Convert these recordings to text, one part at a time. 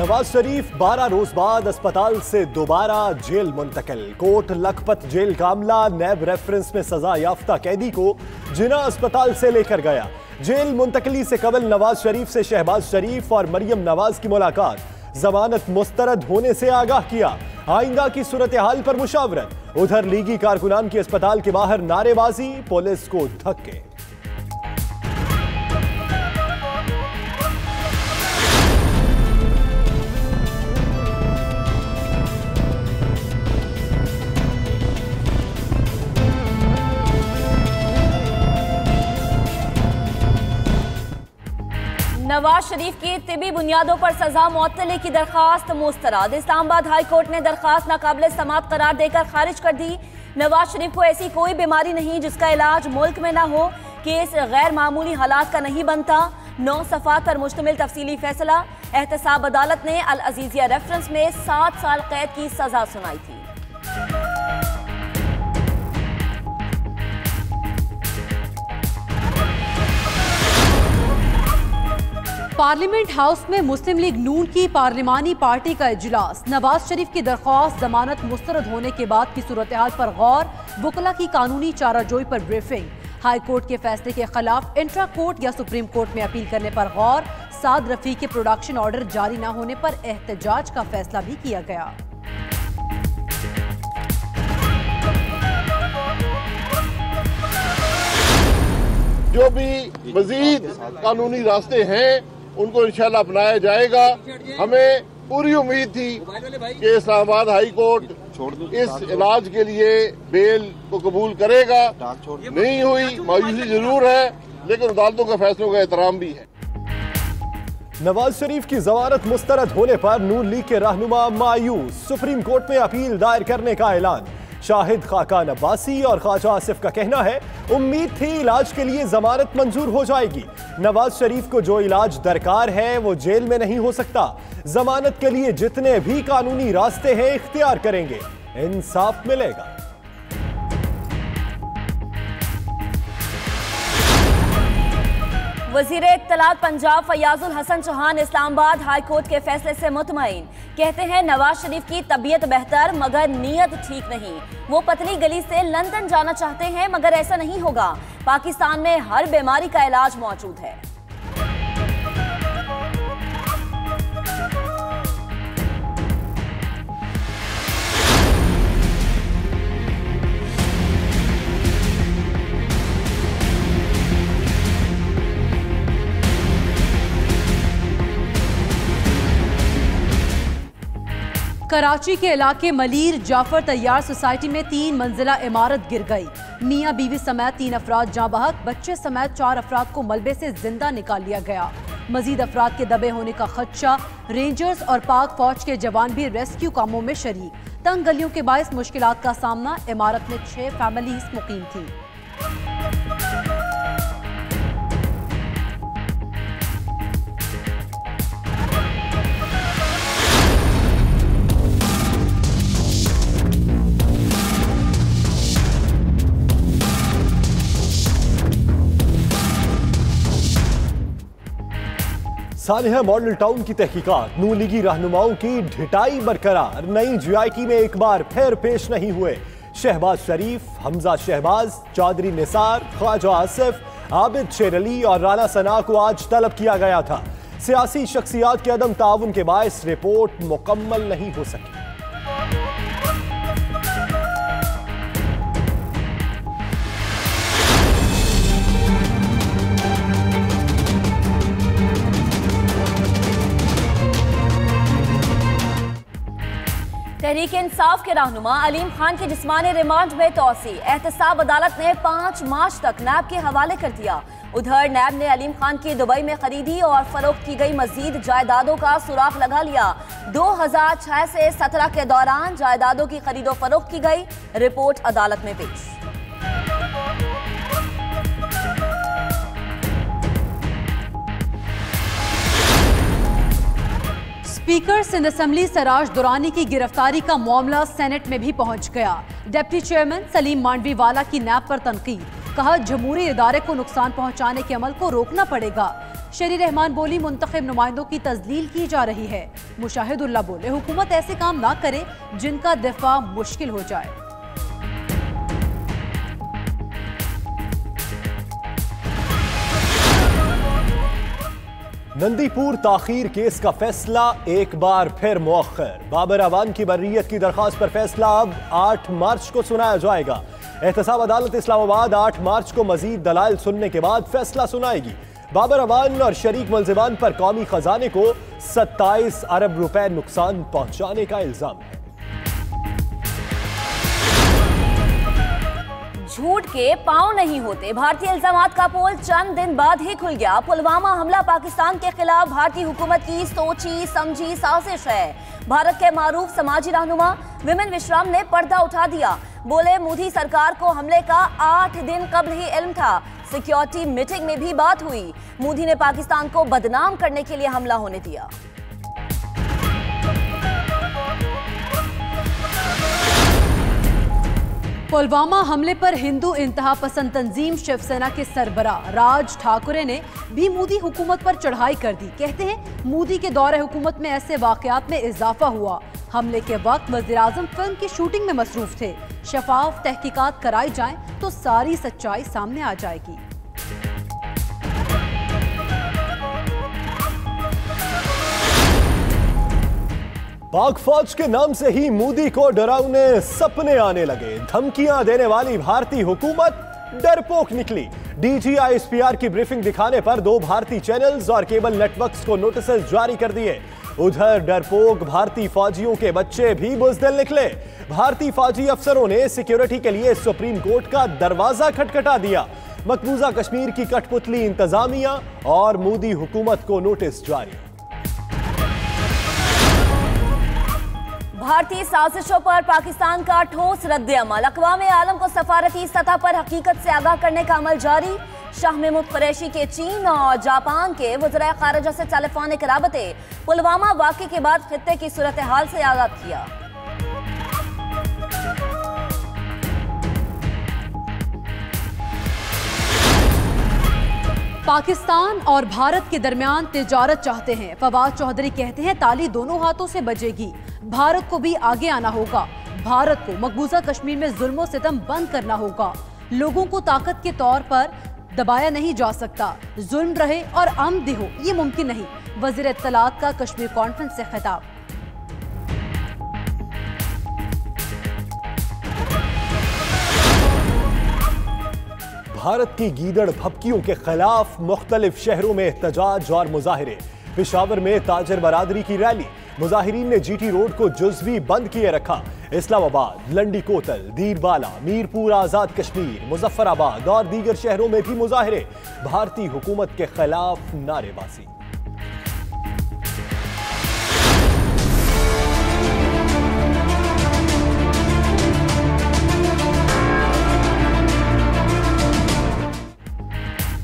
नवाज शरीफ 12 रोज बाद अस्पताल से दोबारा जेल मुंतकिल। कोर्ट लखपत जेल का अमला नैब रेफरेंस में सजा याफ्ता कैदी को जिना अस्पताल से लेकर गया। जेल मुंतकिली से कबल नवाज शरीफ से शहबाज शरीफ और मरियम नवाज की मुलाकात, जमानत मुस्तरद होने से आगाह किया, आइंदा की सूरत हाल पर मुशावरत। उधर लीगी कारकुनान की अस्पताल के बाहर नारेबाजी, पुलिस को धक्के। नवाज शरीफ की तिबी बुनियादों पर सजा मुअत्तली की दरखास्त मुस्तरद। इस्लामाबाद हाई कोर्ट ने दरखास्त नाकाबिले समाअत करार देकर खारिज कर दी। नवाज शरीफ को ऐसी कोई बीमारी नहीं जिसका इलाज मुल्क में ना हो। केस गैर मामूली हालात का नहीं बनता। 9 सफ़ात पर मुश्तमिल तफसीली फैसला। एहतसाब अदालत ने अल अजीजिया रेफरेंस में 7 साल कैद की सजा सुनाई थी। पार्लियामेंट हाउस में मुस्लिम लीग नून की पार्लिमानी पार्टी का इजलास। नवाज शरीफ की दरख्वास्त जमानत मुस्तरद होने के बाद की सूरत हाल पर गौर, वुकला की कानूनी चाराजोई पर ब्रीफिंग। हाई कोर्ट के फैसले के खिलाफ इंट्रा कोर्ट या सुप्रीम कोर्ट में अपील करने पर गौर। साद रफी के प्रोडक्शन ऑर्डर जारी न होने पर एहतजाज का फैसला भी किया गया। जो भी मजीद कानूनी रास्ते हैं उनको इंशाल्लाह अपनाया जाएगा। हमें पूरी उम्मीद थी कि इस्लामाबाद हाई कोर्ट इस इलाज के लिए बेल को कबूल करेगा, नहीं हुई, मायूसी जरूर है, लेकिन अदालतों के फैसलों का एहतराम भी है। नवाज शरीफ की जमानत मुस्तरद होने पर नून लीग के रहनुमा मायूस, सुप्रीम कोर्ट में अपील दायर करने का ऐलान। शाहिद खाकान अब्बासी और ख्वाजा आसिफ का कहना है, उम्मीद थी इलाज के लिए जमानत मंजूर हो जाएगी। नवाज शरीफ को जो इलाज दरकार है वो जेल में नहीं हो सकता। जमानत के लिए जितने भी कानूनी रास्ते हैं इख्तियार करेंगे, इंसाफ मिलेगा। वजीर इत्तलात पंजाब फयाजुल हसन चौहान इस्लामाबाद हाई कोर्ट के फैसले से मुतमईन। कहते हैं नवाज शरीफ की तबीयत बेहतर मगर नीयत ठीक नहीं। वो पतली गली से लंदन जाना चाहते हैं मगर ऐसा नहीं होगा। पाकिस्तान में हर बीमारी का इलाज मौजूद है। कराची के इलाके मलीर जाफर तैयार सोसाइटी में 3 मंजिला इमारत गिर गई। मियां बीवी समेत 3 अफराद जाँ बहक, बच्चे समेत 4 अफराद को मलबे से जिंदा निकाल लिया गया। मजीद अफराद के दबे होने का खदशा। रेंजर्स और पाक फौज के जवान भी रेस्क्यू कामों में शरीक। तंग गलियों के बायस मुश्किलात का सामना। इमारत में 6 फैमिलीज मुकीम थी। सालिहा मॉडल टाउन की तहकीकात, नून लीगी रहनुमाओं की ढिटाई बरकरार। नई जीआईटी में एक बार फिर पेश नहीं हुए शहबाज शरीफ, हमजा शहबाज, चौधरी निसार, ख्वाजा आसिफ, आबिद शेर अली और राना सना को आज तलब किया गया था। सियासी शख्सियात के अदम ताउन के बायस रिपोर्ट मुकम्मल नहीं हो सकी। तहरीक इंसाफ के रहनुमा अलीम खान के जिस्मानी रिमांड में तोसी। एहतसाब अदालत ने 5 मार्च तक नैब के हवाले कर दिया। उधर नैब ने अलीम खान की दुबई में खरीदी और फरोख्त की गई मजीद जायदादों का सुराग लगा लिया। 2006 से 17 के दौरान जायदादों की खरीदो फरोख्त की गई। रिपोर्ट अदालत में पेश। स्पीकर सिंध असेंबली सराज दुरानी की गिरफ्तारी का मामला सेनेट में भी पहुंच गया। डिप्टी चेयरमैन सलीम मांडवीवाला की नैब पर तनकीद। कहा, जमहूरी इदारे को नुकसान पहुंचाने के अमल को रोकना पड़ेगा। शरी रहमान बोली, मुंतखब नुमाइंदों की तजलील की जा रही है। मुशाहिदुल्लाह बोले, हुकूमत ऐसे काम ना करे जिनका दिफा मुश्किल हो जाए। नंदीपुर ताखीर केस का फैसला एक बार फिर मुअख्खर। बाबर अवान की बर्रियत की दरखास्त पर फैसला अब 8 मार्च को सुनाया जाएगा। एहतसाब अदालत इस्लामाबाद 8 मार्च को मजीद दलाइल सुनने के बाद फैसला सुनाएगी। बाबर अवान और शरीक मुलजिमान पर कौमी खजाने को 27 अरब रुपए नुकसान पहुंचाने का इल्जाम है। झूठ के पांव नहीं होते, भारतीय इल्जामात का पोल चंद दिन बाद ही खुल गया। पुलवामा हमला पाकिस्तान के खिलाफ भारतीय हुकूमत की सोची समझी साजिश है। भारत के मारूफ समाजी रहनुमा विमन विश्राम ने पर्दा उठा दिया। बोले, मोदी सरकार को हमले का 8 दिन कबल ही इल्म था। सिक्योरिटी मीटिंग में भी बात हुई। मोदी ने पाकिस्तान को बदनाम करने के लिए हमला होने दिया। पुलवामा हमले पर हिंदू इंतहा पसंद तंजीम शिवसेना के सरबराह राज ठाकरे ने भी मोदी हुकूमत पर चढ़ाई कर दी। कहते हैं, मोदी के दौरे हुकूमत में ऐसे वाकयात में इजाफा हुआ। हमले के वक्त वज़ीर-ए-आज़म फिल्म की शूटिंग में मसरूफ थे। शफाफ तहकीकात कराई जाएं तो सारी सच्चाई सामने आ जाएगी। पाक फौज के नाम से ही मोदी को डरावने सपने आने लगे। धमकियां देने वाली भारतीय हुकूमत डरपोक निकली। DGISPR की ब्रीफिंग दिखाने पर 2 भारतीय चैनल्स और केबल नेटवर्क्स को नोटिस जारी कर दिए। उधर डरपोक भारतीय फौजियों के बच्चे भी बुज़दिल निकले। भारतीय फौजी अफसरों ने सिक्योरिटी के लिए सुप्रीम कोर्ट का दरवाजा खटखटा दिया। मकबूजा कश्मीर की कठपुतली इंतजामिया और मोदी हुकूमत को नोटिस जारी। भारतीय साजिशों पर पाकिस्तान का ठोस रद्द-ए-अमल। अक़वाम आलम को सफारती सतह पर हकीकत से आगाह करने का अमल जारी। शाह महमूद कुरैशी के चीन और जापान के वज़राए ख़ारिजा से टेलीफोनिक राबते। पुलवामा वाक़े के बाद खित्ते की सूरत हाल से आगाह किया। पाकिस्तान और भारत के दरमियान तिजारत चाहते हैं। फवाद चौधरी कहते हैं, ताली दोनों हाथों से बजेगी। भारत को भी आगे आना होगा। भारत को मकबूजा कश्मीर में जुल्म सितम बंद करना होगा। लोगों को ताकत के तौर पर दबाया नहीं जा सकता। जुल्म रहे और आमदी हो, ये मुमकिन नहीं। वज़ीर इत्तलात का कश्मीर कॉन्फ्रेंस से खिताब। भारत की गीदड़ भपकियों के खिलाफ मुख्तलिफ शहरों में एहतजाज और मुजाहिरे। पेशावर में ताजर बरादरी की रैली। मुजाहिरीन ने GT रोड को जुज़वी बंद किए रखा। इस्लामाबाद, लंडी कोतल, दीरबाला, मीरपुर, आजाद कश्मीर, मुजफ्फराबाद और दीगर शहरों में भी मुजाहिरे। भारतीय हुकूमत के खिलाफ नारेबाजी।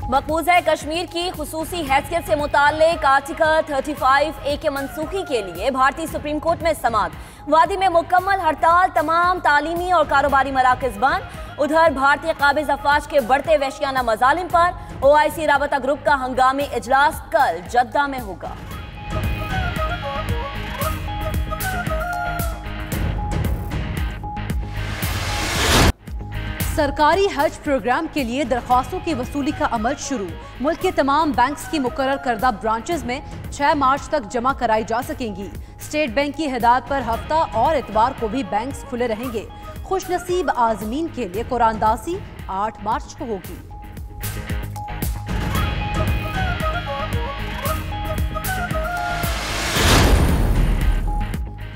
मकबूजा कश्मीर की खुसूसी हैसियत से मुताल्लिक आर्टिकल 35A के मनसूखी के लिए भारतीय सुप्रीम कोर्ट में समाअत। वादी में मुकम्मल हड़ताल, तमाम तालीमी और कारोबारी मराकज बंद। उधर भारतीय काबिज अफवाज के बढ़ते वहशियाना मजालिम पर OIC राबता ग्रुप का हंगामी इजलास कल जद्दा में होगा। सरकारी हज प्रोग्राम के लिए दरख्वास्तों की वसूली का अमल शुरू। मुल्क के तमाम बैंक्स की मुकर्रर करदा ब्रांचेस में 6 मार्च तक जमा कराई जा सकेंगी। स्टेट बैंक की हिदायत पर हफ्ता और इतवार को भी बैंक्स खुले रहेंगे। खुशनसीब आज़मीन के लिए कुरानदासी 8 मार्च को होगी।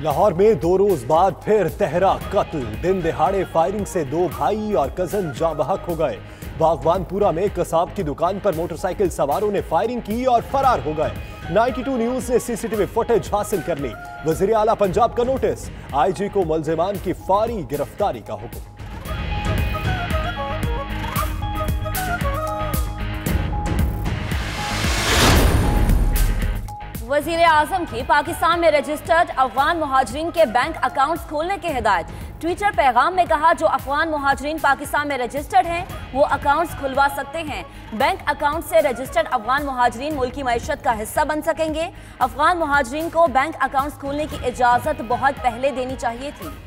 लाहौर में 2 रोज बाद फिर तहरा कत्ल। दिन दिहाड़े फायरिंग से 2 भाई और कजन जाँ बहक हो गए। बागवानपुरा में कसाब की दुकान पर मोटरसाइकिल सवारों ने फायरिंग की और फरार हो गए। 92 न्यूज ने CCTV फुटेज हासिल कर ली। वज़ीर आला पंजाब का नोटिस। IG को मुल्जिमान की फौरी गिरफ्तारी का हुक्म। वजीर आजम की पाकिस्तान में रजिस्टर्ड अफगान मुहाजिरीन के बैंक अकाउंट्स खोलने की हिदायत। ट्विटर पैगाम में कहा, जो अफगान मुहाजिरीन पाकिस्तान में रजिस्टर्ड हैं वो अकाउंट्स खुलवा सकते हैं। बैंक अकाउंट से रजिस्टर्ड अफगान मुहाजिरीन मुल्की मईशत का हिस्सा बन सकेंगे। अफगान मुहाजिरीन को बैंक अकाउंट्स खोलने की इजाजत बहुत पहले देनी चाहिए थी।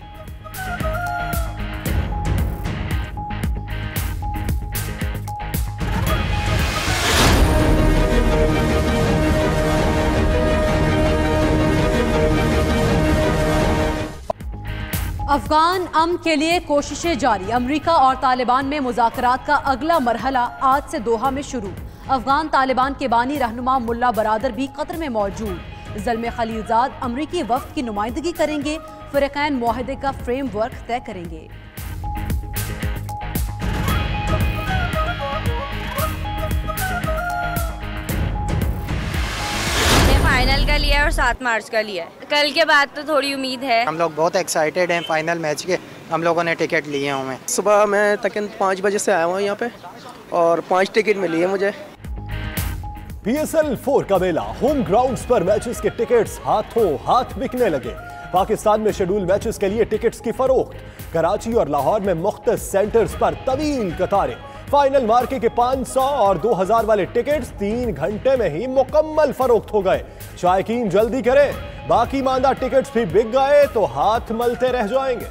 अफगान अमन के लिए कोशिशें जारी। अमेरिका और तालिबान में मुज़ाकरात का अगला मरहला आज से दोहा में शुरू। अफगान तालिबान के बानी रहनुमा मुल्ला बरादर भी कतर में मौजूद। ज़ल्मे खलीलजाद अमरीकी वफ्द की नुमाइंदगी करेंगे। फ़रीक़ैन मुआहदे का फ्रेमवर्क तय करेंगे। फाइनल का लिया है और 7 मार्च का लिया है। कल के बाद तो थोड़ी उम्मीद है। हम लोग बहुत एक्साइटेड हैं फाइनल मैच के। हम लोगों ने टिकट लिए हुए हैं। सुबह मैं तकरीबन 5 बजे से आया हुआ यहाँ पे और 5 टिकट मिली है मुझे। PSL 4 का मेला, होम ग्राउंड्स पर मैचेस के टिकट्स हाथों हाथ बिकने लगे। पाकिस्तान में शेड्यूल मैचेस के लिए टिकट्स की फरोख्त। कराची और लाहौर में मुख्तलिफ सेंटर्स पर तवील कतारें। फाइनल मार्के के 500 और 2000 वाले टिकट्स 3 घंटे में ही मुकम्मल फरोख्त हो गए। शायकीन जल्दी करें, बाकी मांदा टिकट्स भी बिक गए तो हाथ मलते रह जाएंगे।